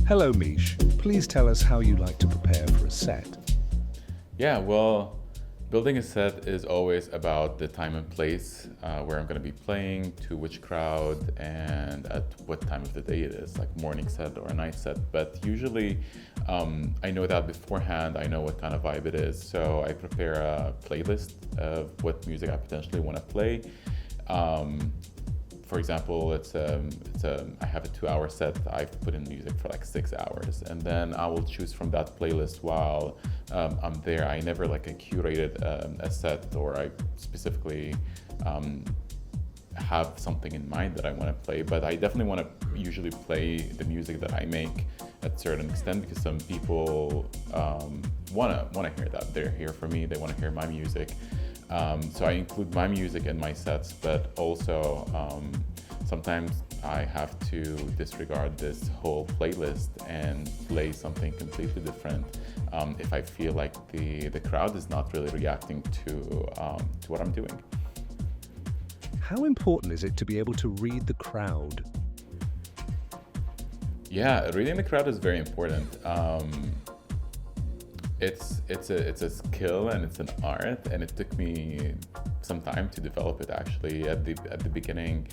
Hello, MIISH. Please tell us how you like to prepare for a set. Yeah, well, building a set is always about the time and place where I'm going to be playing, to which crowd, and at what time of the day it is, like morning set or a night set. But usually I know that beforehand, I know what kind of vibe it is. So I prepare a playlist of what music I potentially want to play. For example, I have a 2-hour set. I've put in music for like 6 hours, and then I will choose from that playlist while I'm there. I never curated a set, or I specifically have something in mind that I want to play. But I definitely want to usually play the music that I make at a certain extent, because some people want to hear that. They're here for me. They want to hear my music. So I include my music in my sets, but also sometimes I have to disregard this whole playlist and play something completely different if I feel like the crowd is not really reacting to what I'm doing. How important is it to be able to read the crowd? Yeah, reading the crowd is very important. It's a skill and it's an art, and it took me some time to develop it. Actually, at the beginning,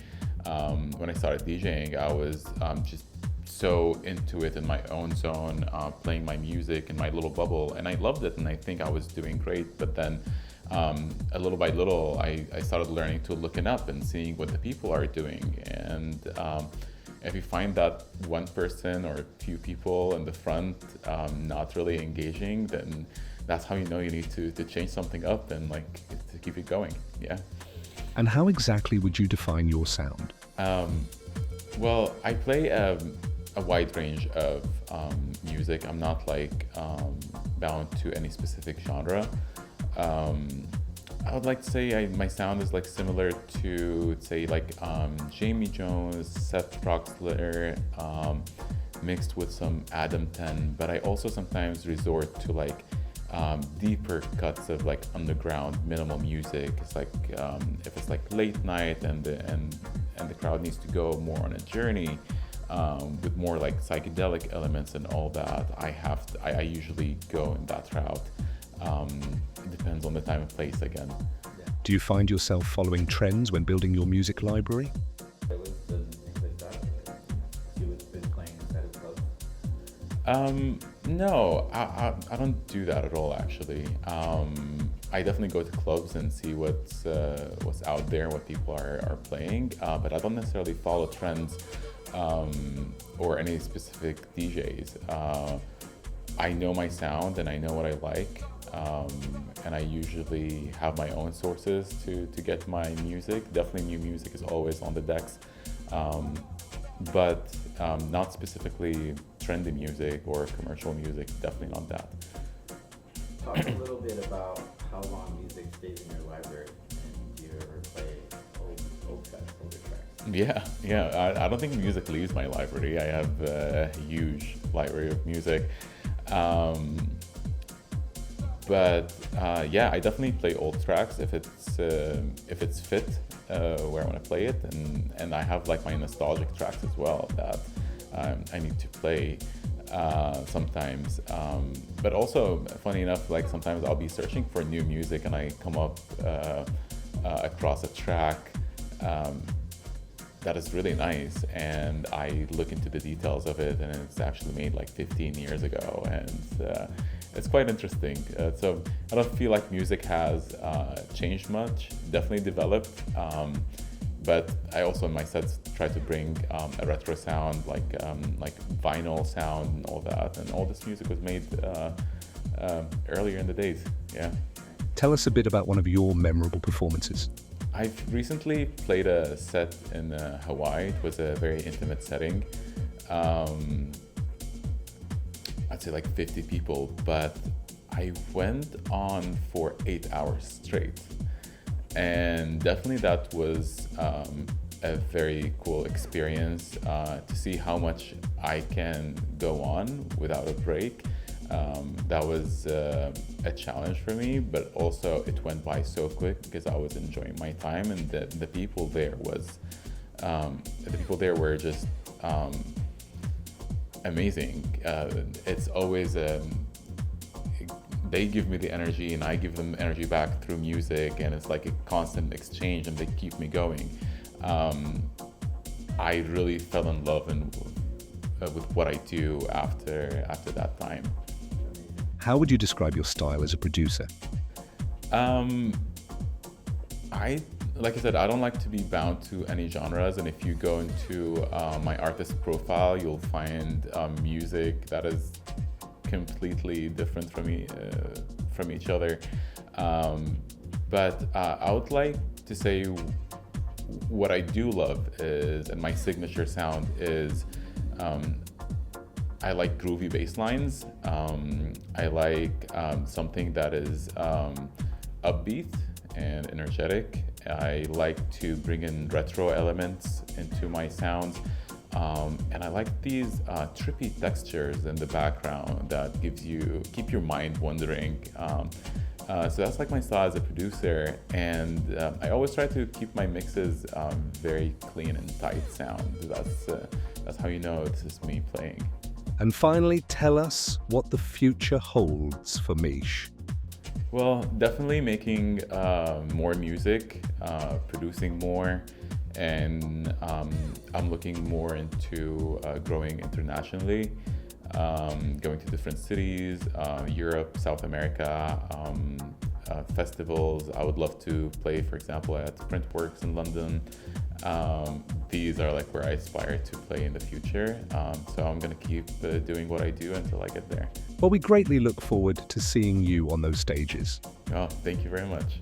when I started DJing, I was just so into it in my own zone, playing my music in my little bubble, and I loved it, and I think I was doing great. But then, a little by little, I started learning to looking up and seeing what the people are doing, and if you find that one person or a few people in the front not really engaging, then that's how you know you need to change something up and to keep it going. Yeah. And how exactly would you define your sound? Well, I play a wide range of music. I'm not bound to any specific genre. I would like to say my sound is similar to, say, Jamie Jones, Seth Troxler, mixed with some Adam 10. But I also sometimes resort to deeper cuts of underground minimal music. It's if it's late night and the crowd needs to go more on a journey with more psychedelic elements and all that, I usually go in that route. It depends on the time and place again. Do you find yourself following trends when building your music library? No, I don't do that at all, actually. I definitely go to clubs and see what's out there, what people are playing, but I don't necessarily follow trends or any specific DJs. I know my sound and I know what I like. And I usually have my own sources to get my music. Definitely new music is always on the decks, but not specifically trendy music or commercial music, definitely not that. Talk a little bit about how long music stays in your library, and do you ever play old tracks, older tracks? Yeah. I don't think music leaves my library. I have a huge library of music. But I definitely play old tracks if it's fit where I want to play it, and I have my nostalgic tracks as well that I need to play sometimes. But also, funny enough, sometimes I'll be searching for new music and I come up across a track that is really nice, and I look into the details of it, and it's actually made 15 years ago, and it's quite interesting. So I don't feel like music has changed much, definitely developed, but I also in my sets try to bring a retro sound, like vinyl sound and all that, and all this music was made earlier in the days. Yeah. Tell us a bit about one of your memorable performances. I've recently played a set in Hawaii. It was a very intimate setting. I'd say 50 people, but I went on for 8 hours straight. And definitely that was a very cool experience to see how much I can go on without a break. That was a challenge for me, but also it went by so quick because I was enjoying my time, and the people there were just amazing. It's always they give me the energy and I give them energy back through music, and it's like a constant exchange, and they keep me going. I really fell in love with what I do after that time. How would you describe your style as a producer? Like I said, I don't like to be bound to any genres, and if you go into my artist profile, you'll find music that is completely different from each other. But I would like to say what I do love is, and my signature sound is, I like groovy bass lines. I like something that is upbeat and energetic. I like to bring in retro elements into my sounds. And I like these trippy textures in the background that keep your mind wandering. So that's like my style as a producer, and I always try to keep my mixes very clean and tight sound. That's how you know it's just me playing. And finally, tell us what the future holds for MIISH. Well, definitely making more music, producing more, and I'm looking more into growing internationally, going to different cities, Europe, South America, festivals. I would love to play, for example, at Printworks in London. These are like where I aspire to play in the future. So I'm going to keep doing what I do until I get there. Well, we greatly look forward to seeing you on those stages. Oh, thank you very much.